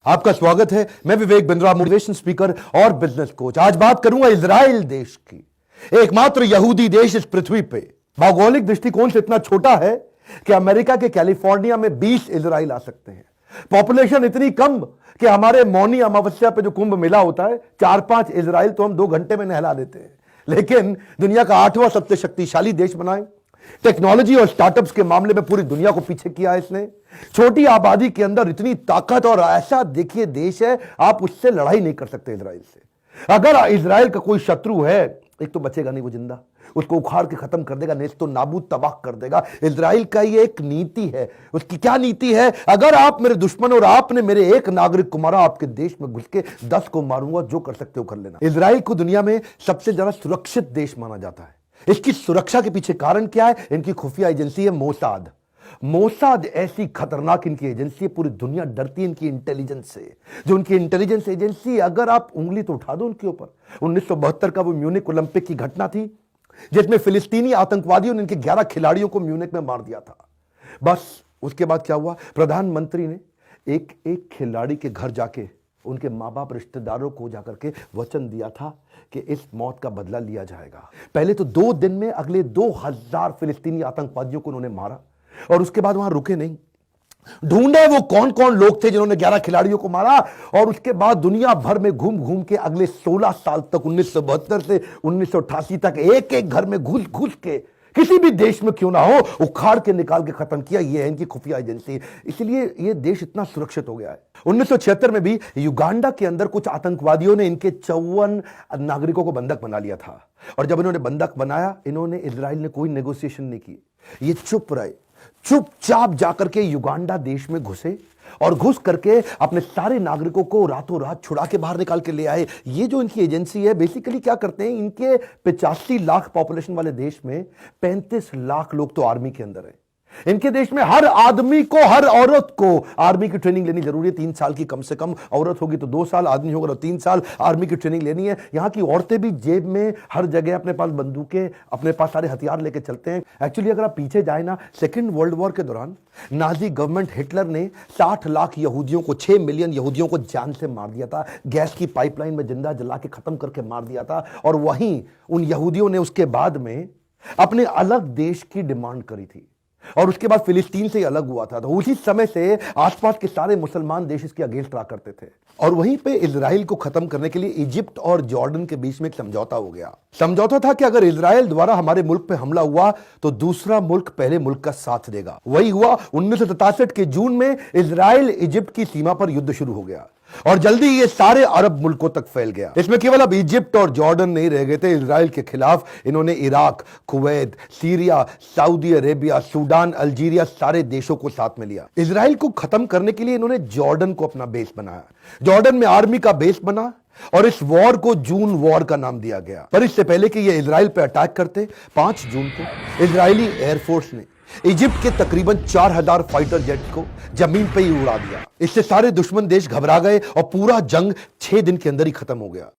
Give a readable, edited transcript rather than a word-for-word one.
आपका स्वागत है। मैं विवेक बिंद्रा, मोटिवेशन स्पीकर और बिजनेस कोच। आज बात करूंगा इजराइल देश की, एकमात्र यहूदी देश इस पृथ्वी पे। भौगोलिक दृष्टिकोण से इतना छोटा है कि अमेरिका के कैलिफोर्निया में 20 इजराइल आ सकते हैं। पॉपुलेशन इतनी कम कि हमारे मौनी अमावस्या पे जो कुंभ मेला होता है, 4-5 इजराइल तो हम 2 घंटे में नहला देते हैं। लेकिन दुनिया का 8वां सबसे शक्तिशाली देश बनाए, टेक्नोलॉजी और स्टार्टअप्स के मामले में पूरी दुनिया को पीछे किया इसने। छोटी आबादी के अंदर इतनी ताकत, और ऐसा देखिए देश है, आप उससे लड़ाई नहीं कर सकते इजराइल से। अगर इजराइल का कोई शत्रु है, एक तो बचेगा नहीं वो जिंदा, उसको उखाड़ के खत्म कर देगा, नेस्त तो नाबूद तबाह कर देगा। इजराइल का ये एक नीति है। उसकी क्या नीति है? अगर आप मेरे दुश्मन और आपने मेरे एक नागरिक को मारा, आपके देश में घुस के 10 को मारूंगा, जो कर सकते हो कर लेना। इजराइल को दुनिया में सबसे ज्यादा सुरक्षित देश माना जाता है। इसकी सुरक्षा के पीछे कारण क्या है? इनकी खुफिया एजेंसी है मोसाद। मोसाद ऐसी खतरनाक इनकी एजेंसी है, पूरी दुनिया डरती है इनकी इंटेलिजेंस से। जो उनकी इंटेलिजेंस एजेंसी, अगर आप उंगली तो उठा दो उनके ऊपर। 1972 का वो म्यूनिक ओलंपिक की घटना थी, जिसमें फिलिस्तीनी आतंकवादियों ने इनके 11 खिलाड़ियों को म्यूनिक में मार दिया था। बस उसके बाद क्या हुआ? प्रधानमंत्री ने एक एक खिलाड़ी के घर जाके उनके माँ बाप, रिश्तेदारों को जाकर के वचन दिया था कि इस मौत का बदला लिया जाएगा। पहले तो 2 दिन में अगले 2000 फिलिस्तीनी आतंकवादियों को उन्होंने मारा, और उसके बाद वहां रुके नहीं। ढूंढे वो कौन कौन लोग थे जिन्होंने 11 खिलाड़ियों को मारा, और उसके बाद दुनिया भर में घूम घूम के अगले 16 साल तक, 1972 से 1988 तक, एक एक घर में घुस घुस के, किसी भी देश में क्यों ना हो, उखाड़ के निकाल के खत्म किया। ये है इनकी खुफिया एजेंसी। इसलिए ये देश इतना सुरक्षित हो गया है। 1976 में भी युगांडा के अंदर कुछ आतंकवादियों ने इनके 54 नागरिकों को बंधक बना लिया था, और जब इन्होंने बंधक बनाया, इन्होंने, इजराइल ने कोई नेगोशिएशन नहीं की। ये चुप रहे, चुपचाप जाकर के युगांडा देश में घुसे, और घुस करके अपने सारे नागरिकों को रातों रात छुड़ा के बाहर निकाल के ले आए। ये जो इनकी एजेंसी है, बेसिकली क्या करते हैं, इनके 85 लाख पॉपुलेशन वाले देश में 35 लाख लोग तो आर्मी के अंदर है। इनके देश में हर आदमी को, हर औरत को आर्मी की ट्रेनिंग लेनी जरूरी है, 3 साल की कम से कम। औरत होगी तो 2 साल, आदमी होगा तो 3 साल आर्मी की ट्रेनिंग लेनी है। यहां की औरतें भी जेब में हर जगह अपने पास बंदूकें, अपने पास सारे हथियार लेके चलते हैं। एक्चुअली अगर आप पीछे जाए ना, सेकेंड वर्ल्ड वॉर के दौरान नाजी गवर्नमेंट हिटलर ने 60 लाख यहूदियों को, 6 मिलियन यहूदियों को जान से मार दिया था। गैस की पाइपलाइन में जिंदा जला के खत्म करके मार दिया था। और वहीं उन यहूदियों ने उसके बाद में अपने अलग देश की डिमांड करी थी, और उसके बाद फिलिस्तीन से ही अलग हुआ था। तो उसी समय से आसपास के सारे मुसलमान देश इसके अगेंस्ट रहा करते थे। और वहीं पे इजराइल को खत्म करने के लिए इजिप्ट और जॉर्डन के बीच में एक समझौता हो गया। समझौता था कि अगर इजराइल द्वारा हमारे मुल्क पे हमला हुआ तो दूसरा मुल्क पहले मुल्क का साथ देगा। वही हुआ। 1967 के जून में इजराइल इजिप्ट की सीमा पर युद्ध शुरू हो गया, और जल्दी ये सारे अरब मुल्कों तक फैल गया। इसमें केवल अब इजिप्ट और जॉर्डन नहीं रह गए थे इजराइल के खिलाफ। इन्होंने Iraq, Kuwait, Syria, Saudi Arabia, Sudan, Algeria, सारे देशों को साथ में लिया। इजराइल को खत्म करने के लिए इन्होंने जॉर्डन को अपना बेस बनाया। जॉर्डन में आर्मी का बेस बना, और इस वॉर को जून वॉर का नाम दिया गया। पर इससे पहले कि ये इजराइल पर अटैक करते, 5 जून को इजरायली एयरफोर्स ने इजिप्ट के तकरीबन 4000 फाइटर जेट को जमीन पर ही उड़ा दिया। इससे सारे दुश्मन देश घबरा गए, और पूरा जंग 6 दिन के अंदर ही खत्म हो गया।